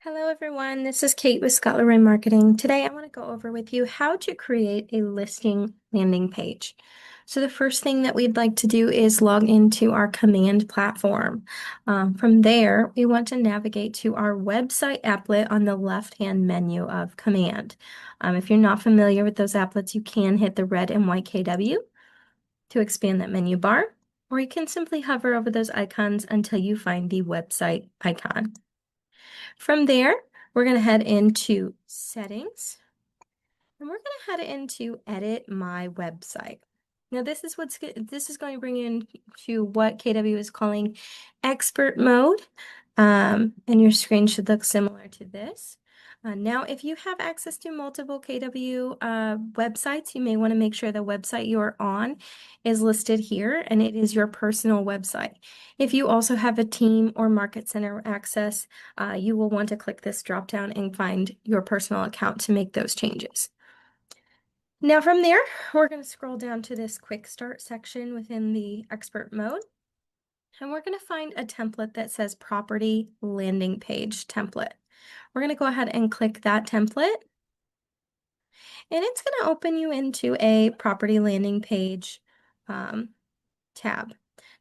Hello everyone, this is Kate with Scott Leroy Marketing. Today I want to go over with you how to create a listing landing page. So the first thing that we'd like to do is log into our command platform. From there, we want to navigate to our website applet on the left-hand menu of command. If you're not familiar with those applets, you can hit the red and white KW to expand that menu bar, or you can simply hover over those icons until you find the website icon. From there, we're going to head into settings and we're going to head into edit my website. Now this is going to bring you into what KW is calling expert mode. And your screen should look similar to this. Now, if you have access to multiple KW websites, you may want to make sure the website you are on is listed here and it is your personal website. If you also have a team or market center access, you will want to click this drop down and find your personal account to make those changes. Now from there, we're going to scroll down to this quick start section within the expert mode. And we're going to find a template that says property landing page template. We're going to go ahead and click that template. And it's going to open you into a property landing page tab.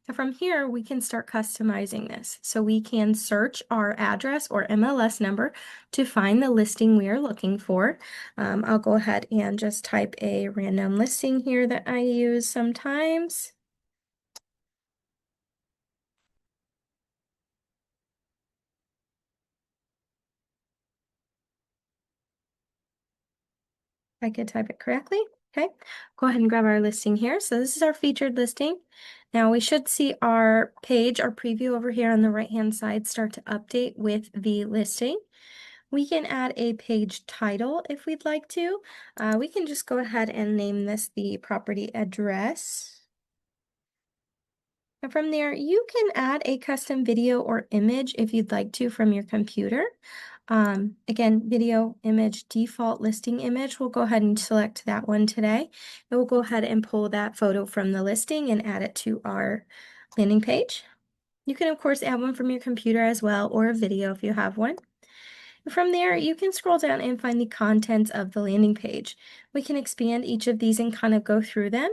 Now from here, we can start customizing this. So we can search our address or MLS number to find the listing we are looking for. I'll go ahead and just type a random listing here that I use sometimes. I could type it correctly. Okay, go ahead and grab our listing here. So this is our featured listing. Now we should see our page, our preview over here on the right-hand side start to update with the listing. We can add a page title if we'd like to. We can just go ahead and name this the property address. And from there, you can add a custom video or image if you'd like to from your computer. Again, video, image, default listing image. We'll go ahead and select that one today. And we'll go ahead and pull that photo from the listing and add it to our landing page. You can, of course, add one from your computer as well, or a video if you have one. From there, you can scroll down and find the contents of the landing page. We can expand each of these and kind of go through them.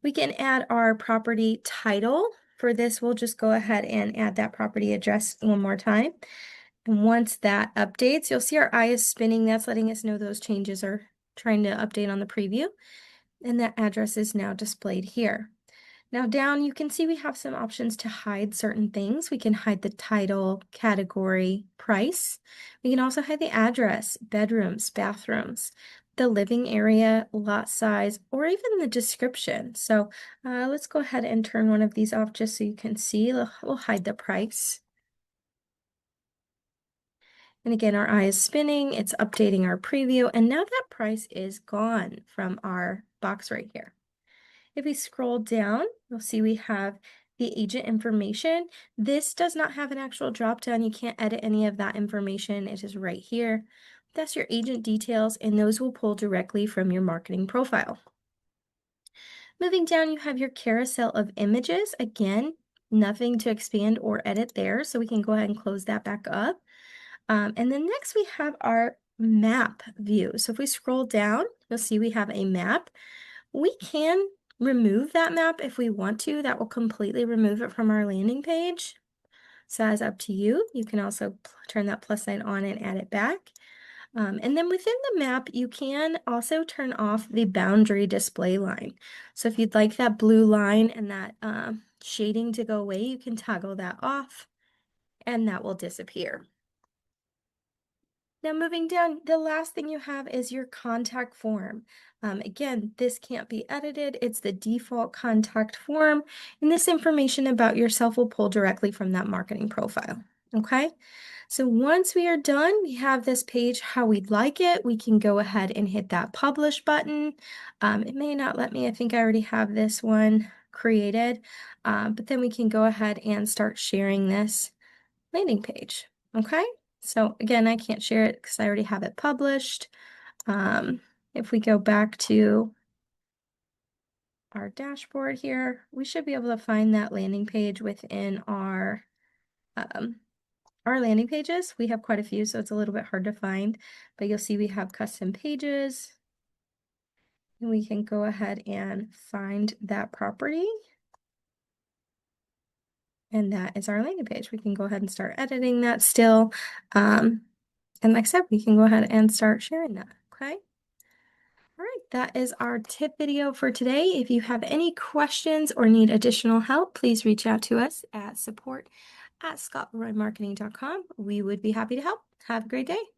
We can add our property title. For this, we'll just go ahead and add that property address one more time. And once that updates, you'll see our eye is spinning. That's letting us know those changes are trying to update on the preview. And that address is now displayed here. Now down, you can see we have some options to hide certain things. We can hide the title, category, price. We can also hide the address, bedrooms, bathrooms, the living area, lot size, or even the description. So let's go ahead and turn one of these off just so you can see. We'll hide the price. And again, our eye is spinning, it's updating our preview, and now that price is gone from our box right here. If we scroll down, you'll see we have the agent information. This does not have an actual drop down. You can't edit any of that information. It is right here. That's your agent details, and those will pull directly from your marketing profile. Moving down, you have your carousel of images. Again, nothing to expand or edit there, so we can go ahead and close that back up. And then next we have our map view. So if we scroll down, you'll see we have a map. We can remove that map if we want to. That will completely remove it from our landing page. So that's up to you. You can also turn that plus sign on and add it back. And then within the map, you can also turn off the boundary display line. So if you'd like that blue line and that shading to go away, you can toggle that off and that will disappear. Now moving down, the last thing you have is your contact form. Again, this can't be edited. It's the default contact form, and this information about yourself will pull directly from that marketing profile, okay? So once we are done, we have this page how we'd like it. We can go ahead and hit that publish button. It may not let me, I think I already have this one created, but then we can go ahead and start sharing this landing page, okay? So again, I can't share it because I already have it published. If we go back to our dashboard here, we should be able to find that landing page within our our landing pages. We have quite a few, so it's a little bit hard to find, but you'll see we have custom pages. And we can go ahead and find that property. And that is our landing page. We can go ahead and start editing that still. And like I said, we can go ahead and start sharing that, okay? All right, that is our tip video for today. If you have any questions or need additional help, please reach out to us at support@scottleroymarketing.com. We would be happy to help. Have a great day.